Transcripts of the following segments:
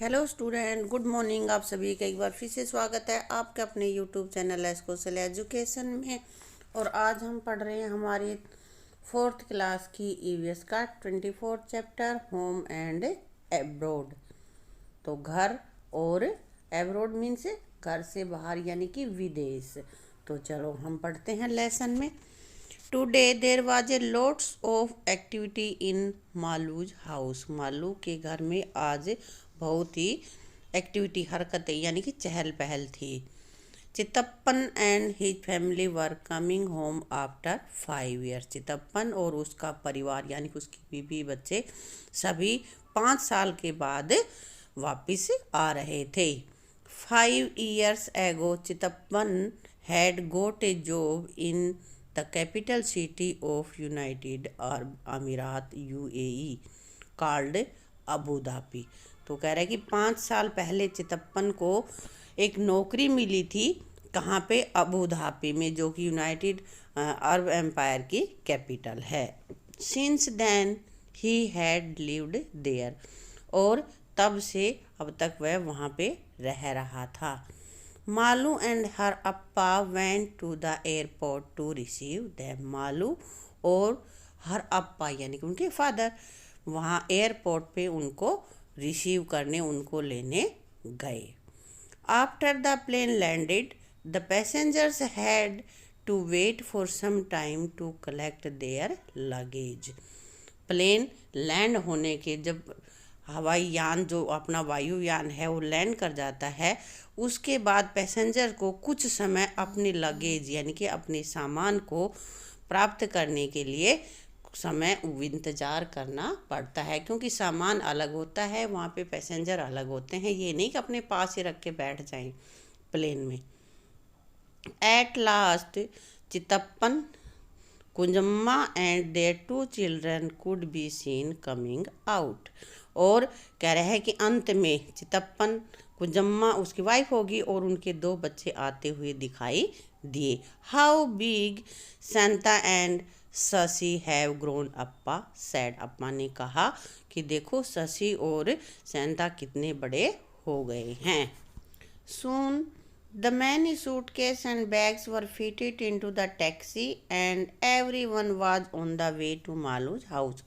Hello student, good morning. आप सभी का एक बार फिर से स्वागत है आपके अपने यूट्यूब चैनल एस्कोसल एजुकेशन में। और आज हम पढ़ रहे हैं हमारी फोर्थ क्लास की ईवीएस का 24 चैप्टर होम एंड एब्रोड। तो घर और एब्रोड मीन्स घर से बाहर यानी कि विदेश। तो चलो हम पढ़ते हैं लेसन में। Today there was a lots of activity in Malus house. Malu के घर में आज बहुत ही एक्टिविटी हरकतें यानी कि चहल पहल थी। Chitappan and his family were coming home after 5 years। Chitappan और उसका परिवार यानी कि उसकी बीवी बच्चे सभी 5 साल के बाद वापिस आ रहे थे। 5 years ago Chitappan had got a job in the capital city of United Arab Emirates UAE called Abu Dhabi. तो कह रहा है कि 5 साल पहले चितप्पन को एक नौकरी मिली थी। कहाँ पे? अबू धाबी में, जो कि यूनाइटेड अरब एम्पायर की कैपिटल है। सिंस देन ही हैड लिव्ड देयर। और तब से अब तक वह वहाँ पे रह रहा था। मालू एंड हर अप्पा went to the airport to receive them. Malu और हर अप्पा यानी कि उनके फादर वहाँ एयरपोर्ट पे उनको रिसीव करने, उनको लेने गए। After the plane landed the passengers had to wait for some time to collect their luggage. Plane land होने के जब हवाई यान, जो अपना वायुयान है, वो लैंड कर जाता है, उसके बाद पैसेंजर को कुछ समय अपने लगेज यानी कि अपने सामान को प्राप्त करने के लिए समय इंतज़ार करना पड़ता है, क्योंकि सामान अलग होता है, वहाँ पे पैसेंजर अलग होते हैं। ये नहीं कि अपने पास ही रख के बैठ जाएं प्लेन में। At last Chitappan, Kunjamma and their 2 children could be seen coming out. और कह रहे हैं कि अंत में चितप्पन, कुंजम्मा उसकी वाइफ होगी और उनके 2 बच्चे आते हुए दिखाई दिए। How big Santa and Shashi have grown, Appa said. Appa ने कहा कि देखो शशि और सेंता कितने बड़े हो गए हैं। Soon the many suitcase and bags were fitted into the taxi and everyone was on the way to Malu's house.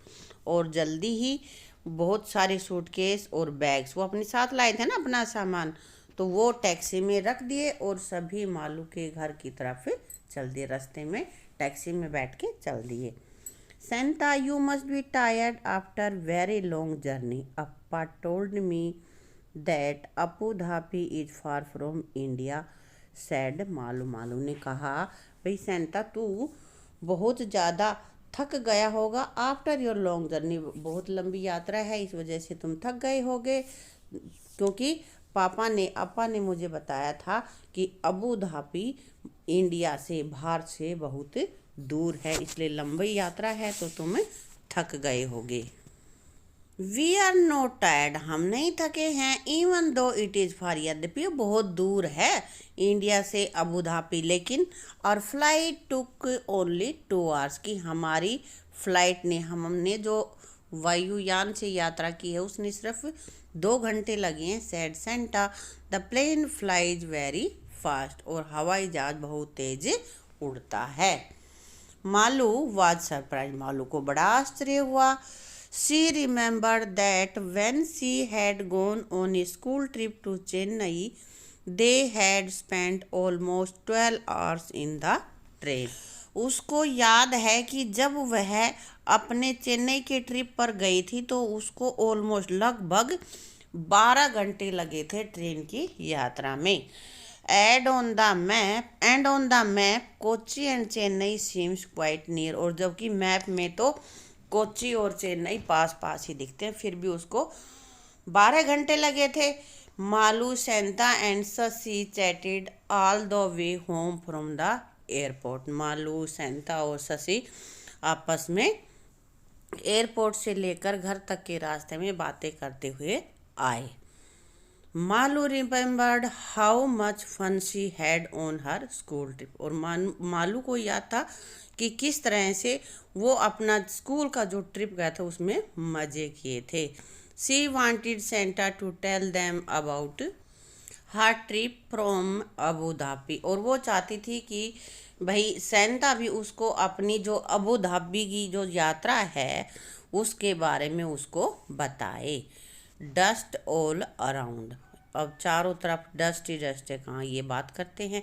और जल्दी ही बहुत सारे सूटकेस और बैग्स, वो अपने साथ लाए थे ना अपना सामान, तो वो टैक्सी में रख दिए और सभी मालू के घर की तरफ चल दिए। रास्ते में टैक्सी में बैठ के चल दिए। Santa, you must be tired after very long journey. Appa told me that Abu Dhabi is far from India sad Malu. Malu ने कहा, भाई सेंता तू बहुत ज़्यादा थक गया होगा। आफ्टर योर लॉन्ग जर्नी, बहुत लंबी यात्रा है, इस वजह से तुम थक गए होगे। क्योंकि अप्पा ने मुझे बताया था कि अबू धाबी इंडिया से, भारत से बहुत दूर है, इसलिए लंबी यात्रा है तो तुम थक गए होगे। वी आर नॉट टायर्ड, हम नहीं थके हैं। Even though it is far, यद्यपि बहुत दूर है इंडिया से अबू धाबी, लेकिन और फ्लाइट टुक ओनली 2 hours की हमारी फ्लाइट ने, हमने जो वायुयान से यात्रा की है उसने सिर्फ 2 घंटे लगे हैं। Said Shanta, the plane flies very fast. और हवाई जहाज बहुत तेज उड़ता है। मालू वाज सरप्राइज, मालू को बड़ा आश्चर्य हुआ। She remembered that when she had gone on a school trip to Chennai, they had spent almost 12 hours in the train. उसको याद है कि जब वह अपने चेन्नई के ट्रिप पर गई थी तो उसको ऑलमोस्ट लगभग 12 घंटे लगे थे ट्रेन की यात्रा में। And on the map Kochi and Chennai seems quite near. और जबकि मैप में तो कोच्चि और चेन्नई पास पास ही दिखते हैं, फिर भी उसको 12 घंटे लगे थे। Malu, Santa and Shashi chatted all the way home from the airport. Malu, Santa और शशि आपस में एयरपोर्ट से लेकर घर तक के रास्ते में बातें करते हुए आए। Malu remembered how much fun she had on her school trip. और मालू को याद था कि किस तरह से वो अपना स्कूल का जो ट्रिप गया था उसमें मज़े किए थे। She wanted Shanta to tell them about her trip from Abu Dhabi, और वो चाहती थी कि भाई सेंटा भी उसको अपनी जो अबू धाबी की जो यात्रा है उसके बारे में उसको बताए। डस्ट ऑल अराउंड, अब चारों तरफ डस्ट ही डस्ट है, कहाँ ये बात करते हैं।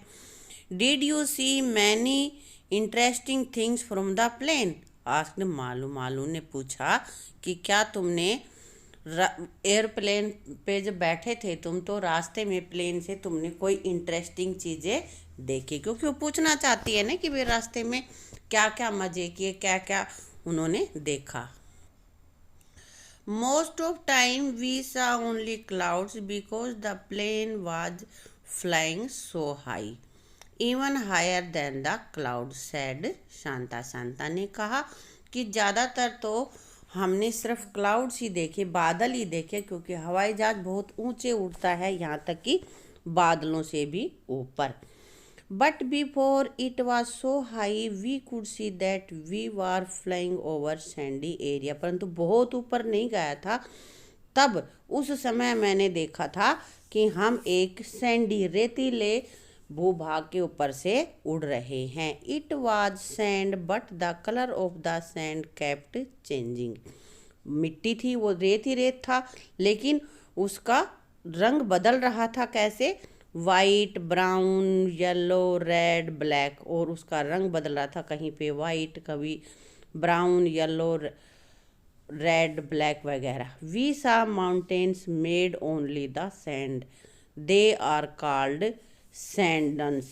Did you see many interesting things from the plane, asked Malu. Malu ने पूछा कि क्या तुमने एयरप्लेन पे जब बैठे थे तुम तो रास्ते में प्लेन से तुमने कोई इंटरेस्टिंग चीज़ें देखी, क्योंकि वो पूछना चाहती है ना कि वे रास्ते में क्या क्या मज़े किए, क्या क्या उन्होंने देखा। Most of time we saw only clouds because the plane was flying so high, even higher than the cloud, said Shanta. Shanta ने कहा कि ज़्यादातर तो हमने सिर्फ क्लाउड्स ही देखे, बादल ही देखे, क्योंकि हवाई जहाज बहुत ऊंचे उड़ता है, यहाँ तक कि बादलों से भी ऊपर। But before it was so high we could see that we were flying over sandy area, परंतु बहुत ऊपर नहीं गया था, तब उस समय मैंने देखा था कि हम एक सैंडी रेतीले भूभाग के ऊपर से उड़ रहे हैं। It was sand but the colour of the sand kept changing, मिट्टी थी वो रेत ही रेत था, लेकिन उसका रंग बदल रहा था। कैसे? White, brown, yellow, red, black, और उसका रंग बदल रहा था, कहीं पे वाइट, कभी ब्राउन, येलो, रेड, ब्लैक वगैरह। We saw mountains made only the sand, they are called sand dunes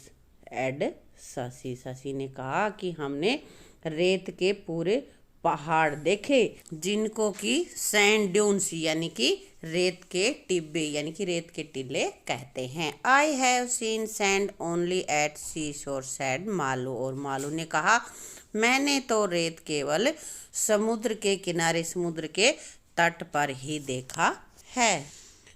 said Shashi. Shashi ने कहा कि हमने रेत के पूरे पहाड़ देखे जिनको कि सैंड ड्यून्स यानी कि रेत के टिब्बे यानी कि रेत के टीले कहते हैं। I have seen sand only at sea shore, said Malu. और मालू ने कहा मैंने तो रेत केवल समुद्र के किनारे, समुद्र के तट पर ही देखा है।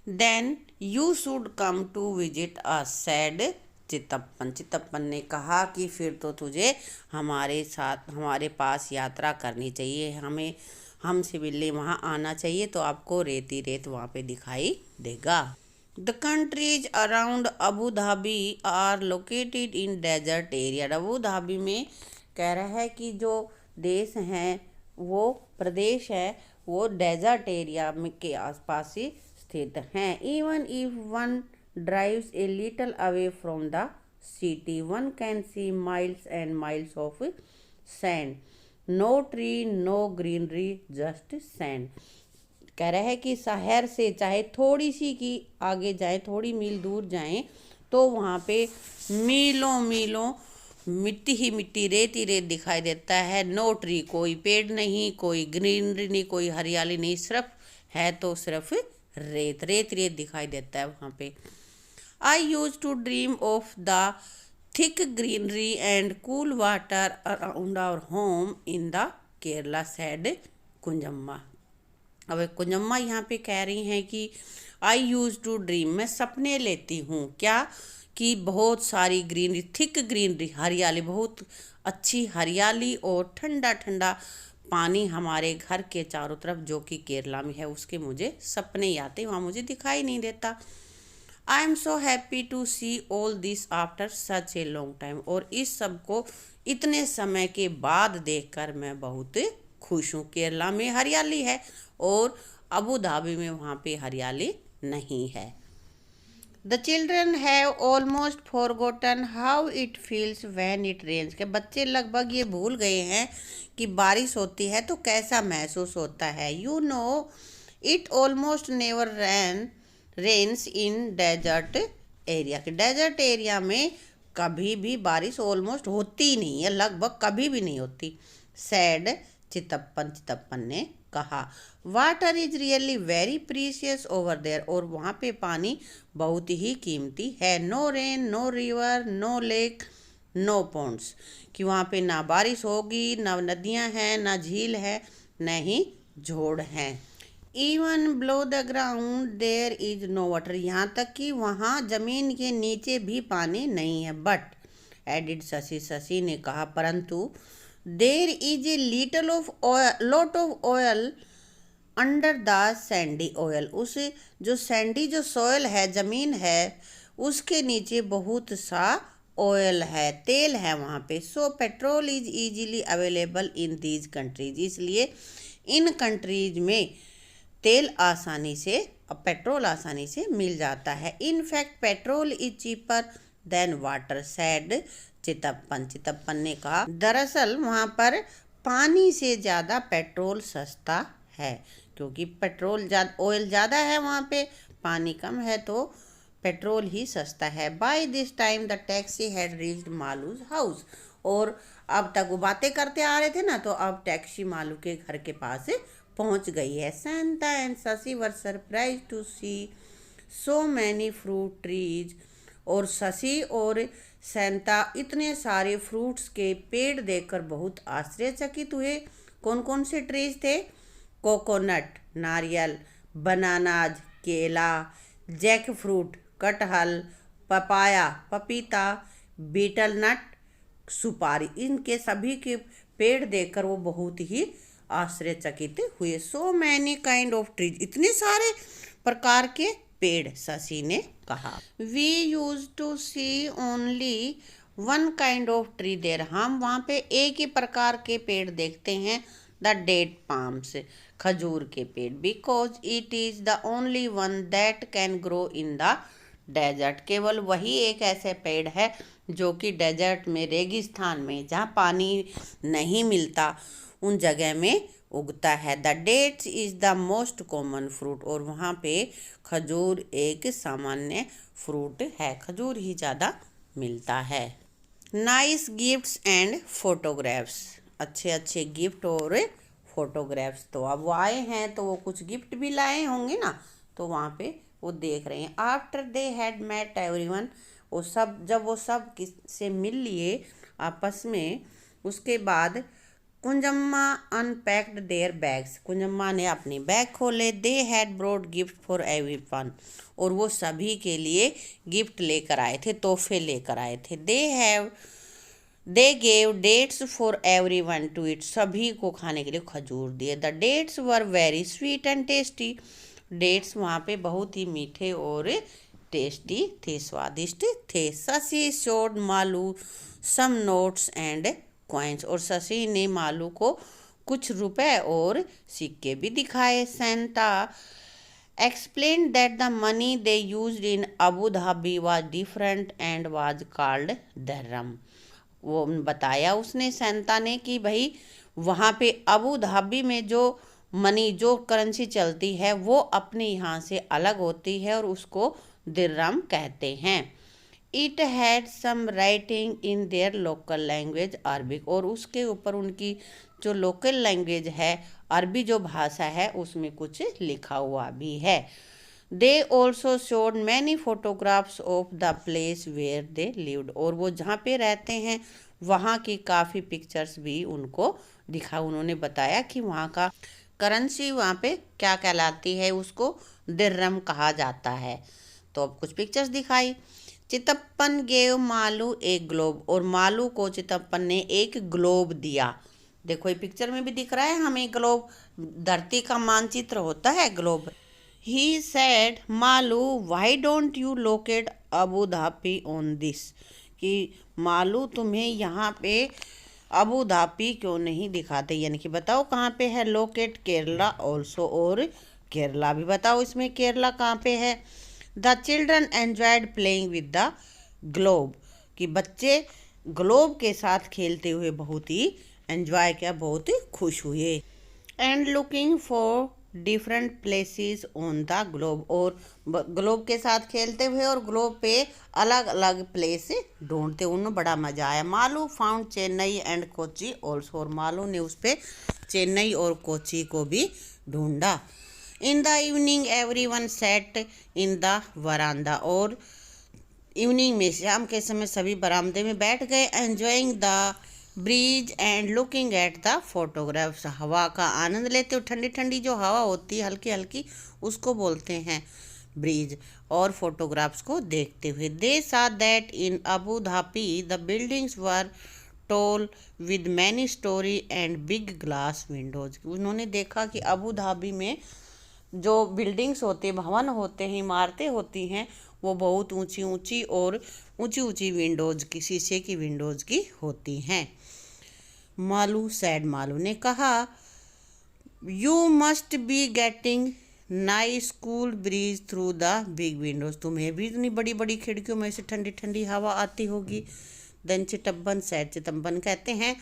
Then you should come to visit uh, said Chitappan. Chitappan ने कहा कि फिर तो तुझे हमारे साथ, हमारे पास यात्रा करनी चाहिए, हमें हमसे मिलने वहाँ आना चाहिए, तो आपको रेती रेत वहाँ पे दिखाई देगा। The countries around Abu Dhabi are located in desert area. Abu Dhabi में कह रहा है कि जो देश हैं, वो प्रदेश है, वो डेजर्ट एरिया में के आसपास ही स्थित हैं। Even if one drives a little away from the city one can see miles and miles of sand, no tree, no greenery, just sand. कह रहा है कि शहर से चाहे थोड़ी सी की आगे जाए, थोड़ी मील दूर जाएं, तो वहाँ पे मीलों मीलों मिट्टी ही मिट्टी, रेत ही रेत दिखाई देता है। नो ट्री, कोई पेड़ नहीं, कोई ग्रीनरी नहीं, कोई हरियाली नहीं, सिर्फ है तो सिर्फ रेत रेत रेत दिखाई देता है वहाँ पे। I use to dream of the thick greenery and cool water around our home in the Kerala, said Kunjamma. अब कुंजम्मा यहाँ पे कह रही हैं कि आई यूज टू ड्रीम, मैं सपने लेती हूँ, क्या कि बहुत सारी ग्रीनरी, थिक ग्रीनरी, हरियाली, बहुत अच्छी हरियाली और ठंडा ठंडा पानी हमारे घर के चारों तरफ जो कि केरला में है, उसके मुझे सपने आते, वहाँ मुझे दिखाई नहीं देता। I am so happy to see all this after such a long time, और इस सब को इतने समय के बाद देखकर मैं बहुत खुश हूँ। केरला में हरियाली है और अबू धाबी में वहाँ पे हरियाली नहीं है। The children have almost forgotten how it feels when it rains, के बच्चे लगभग ये भूल गए हैं कि बारिश होती है तो कैसा महसूस होता है। You know it almost never rains in desert area, के डेजर्ट एरिया में कभी भी बारिश ऑलमोस्ट होती नहीं है, लगभग कभी भी नहीं होती। सैड चितप्पन, चितप्पन ने कहा water is really very precious over there, और वहाँ पे पानी बहुत ही कीमती है। No rain, no river, no lake, no ponds, कि वहाँ पे ना बारिश होगी, ना नदियाँ हैं, ना झील है, न ही जोड़ हैं। Even below the ground there is no water, यहाँ तक कि वहाँ जमीन के नीचे भी पानी नहीं है। बट एडिड शशि, शशि ने कहा परंतु there is a little of oil, lot of oil under the Sandy oil, उस जो सैंडी जो सॉयल है, ज़मीन है, उसके नीचे बहुत सा ऑयल है, तेल है वहाँ पे। So petrol is easily available in these countries, इसलिए इन कंट्रीज में तेल आसानी से, पेट्रोल आसानी से मिल जाता है। In fact petrol is cheaper than water, said Chitappan, Chitappan ने कहा दरअसल वहाँ पर पानी से ज़्यादा पेट्रोल सस्ता है, क्योंकि पेट्रोल ऑयल ज़्यादा है वहाँ पे, पानी कम है, तो पेट्रोल ही सस्ता है। By this time the taxi had reached Malu's house, और अब तक वो बातें करते आ रहे थे ना, तो अब टैक्सी मालू के घर के पास पहुंच गई है। Santa and Shashi were surprise to see so many fruit trees, और शशि और सैंटा इतने सारे फ्रूट्स के पेड़ देखकर बहुत आश्चर्यचकित हुए। कौन कौन से ट्रीज थे? कोकोनट नारियल, बनानाज केला, जैक फ्रूट कटहल, पपाया पपीता, बीटल नट सुपारी, इनके सभी के पेड़ देखकर वो बहुत ही आश्चर्यचकित हुए। So many kind of trees, इतने सारे प्रकार के पेड़, शशि ने कहा। We use to see only one kind of tree there, हम वहाँ पे एक ही प्रकार के पेड़ देखते हैं, द डेट पाम्स, खजूर के पेड़, because it is the only one that can grow in the desert, केवल वही एक ऐसे पेड़ है जो कि डेजर्ट में, रेगिस्तान में, जहाँ पानी नहीं मिलता उन जगह में उगता है। The dates is the most common fruit, और वहाँ पे खजूर एक सामान्य फ्रूट है, खजूर ही ज़्यादा मिलता है। नाइस गिफ्ट्स एंड फोटोग्राफ्स, अच्छे अच्छे गिफ्ट और फोटोग्राफ्स, तो अब वो आए हैं तो वो कुछ गिफ्ट भी लाए होंगे ना, तो वहाँ पे वो देख रहे हैं। After they had met everyone, वो सब जब वो सब किससे मिल लिए आपस में, उसके बाद Kunjamma unpacked their bags, Kunjamma ने अपने बैग खोले। They had brought gift for everyone, और वो सभी के लिए गिफ्ट लेकर आए थे, तोहफे लेकर आए थे। They gave dates for everyone to eat, सभी को खाने के लिए खजूर दिए। The dates were very sweet and tasty, dates वहाँ पे बहुत ही मीठे और टेस्टी थे, स्वादिष्ट थे। Shashi showed Malu some notes and coins, और शशि ने मालू को कुछ रुपए और सिक्के भी दिखाए। Santa explain that the money they used in Abu Dhabi was different and was called dirham, वो बताया उसने, सैंटा ने, कि भाई वहाँ पे अबू धाबी में जो मनी, जो करेंसी चलती है, वो अपने यहाँ से अलग होती है और उसको दिर्हम कहते हैं। It had some writing in their local language Arabic, और उसके ऊपर उनकी जो लोकल लैंग्वेज है, अरबी जो भाषा है, उसमें कुछ लिखा हुआ भी है। They also showed many photographs of the place where they lived, और वो जहाँ पे रहते हैं वहाँ की काफ़ी पिक्चर्स भी उनको दिखा। उन्होंने बताया कि वहाँ का करेंसी वहाँ पे क्या कहलाती है, उसको दिर्हम कहा जाता है। तो अब कुछ पिक्चर्स दिखाई। चितप्पन गेव मालू एक ग्लोब, और मालू को चितप्पन ने एक ग्लोब दिया। देखो ये पिक्चर में भी दिख रहा है हमें ग्लोब, धरती का मानचित्र होता है globe. He said Malu why don't you locate Abu Dhabi on this, कि मालू तुम्हें यहाँ पे अबू धाबी क्यों नहीं दिखाते, यानी कि बताओ कहाँ पे है। लोकेट केरला ऑल्सो, और केरला भी बताओ, इसमें केरला कहाँ पे है। The children enjoyed playing with the globe, कि बच्चे ग्लोब के साथ खेलते हुए बहुत ही एंजॉय किया, बहुत ही खुश हुए। And looking for different places on the globe, और ग्लोब के साथ खेलते हुए और ग्लोब पे अलग अलग प्लेस ढूंढते, उन्हें बड़ा मजा आया। Malu found Chennai and Kochi also, और मालू ने उस पे चेन्नई और कोची को भी ढूंढा। In the evening everyone sat in the verandah, और इवनिंग में, शाम के समय सभी बरामदे में बैठ गए। Enjoying the breeze and looking at the photographs, हवा का आनंद लेते हुए, ठंडी ठंडी जो हवा होती है हल्की हल्की, उसको बोलते हैं ब्रीज, और फोटोग्राफ्स को देखते हुए। दे सा that in Abu Dhabi the buildings were toll with many story and big glass Windows. उन्होंने देखा कि अबू धाबी में जो बिल्डिंग्स होते, भवन होते हैं, इमारतें होती हैं, वो बहुत ऊंची ऊंची और ऊंची ऊंची विंडोज की, शीशे की विंडोज की होती हैं। मालू सैड, मालू ने कहा, you must be getting nice cool bridge through the big Windows. तुम्हें भी इतनी बड़ी बड़ी खिड़कियों में से ठंडी ठंडी हवा आती होगी। देन चितब्बन सैड, चितब्बन कहते हैं,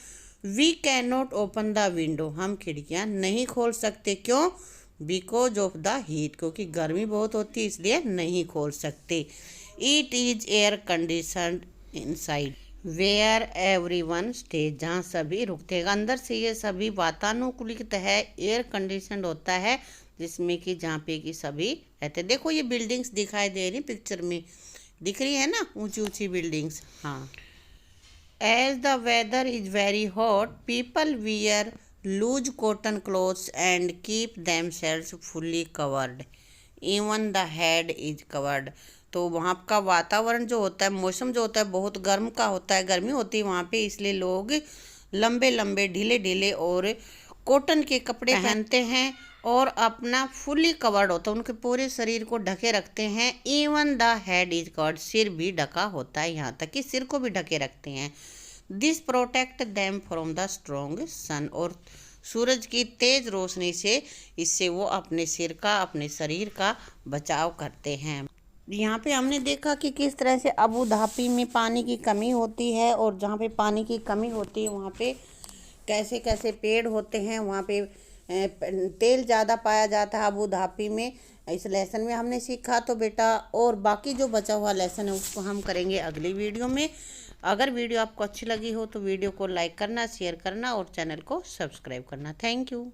we can not open the window. हम खिड़कियां नहीं खोल सकते। क्यों? बिकॉज ऑफ द हीट, क्योंकि गर्मी बहुत होती है, इसलिए नहीं खोल सकते। It is air conditioned inside where everyone stays, जहाँ सभी रुकते हैं। अंदर से ये सभी वातानुकूलित है, एयर कंडीशनड होता है, जिसमें कि जहाँ पे कि सभी रहते। देखो ये बिल्डिंग्स दिखाई दे रही पिक्चर में, दिख रही है ना, ऊंची ऊंची बिल्डिंग्स। हाँ। As the weather is very hot people wear loose cotton clothes and keep themselves fully covered even the head is covered. तो वहाँ का वातावरण जो होता है, मौसम जो होता है, बहुत गर्म का होता है, गर्मी होती है वहाँ पे, इसलिए लोग लंबे लंबे ढीले ढीले और कॉटन के कपड़े पहनते हैं और अपना फुल्ली कवर्ड होता है, उनके पूरे शरीर को ढके रखते हैं। Even the head is covered, सिर भी ढका होता है, यहाँ तक कि सिर को भी ढके रखते हैं। This protect them from the strong sun, और सूरज की तेज रोशनी से इससे वो अपने सिर का, अपने शरीर का बचाव करते हैं। यहाँ पे हमने देखा कि किस तरह से अबू धाबी में पानी की कमी होती है, और जहाँ पे पानी की कमी होती है वहाँ पे कैसे कैसे पेड़ होते हैं, वहाँ पे तेल ज़्यादा पाया जाता है अबू धाबी में। इस लेसन में हमने सीखा। तो बेटा और बाकी जो बचा हुआ लेसन है उसको हम करेंगे अगली वीडियो में। अगर वीडियो आपको अच्छी लगी हो तो वीडियो को लाइक करना, शेयर करना और चैनल को सब्सक्राइब करना। Thank you.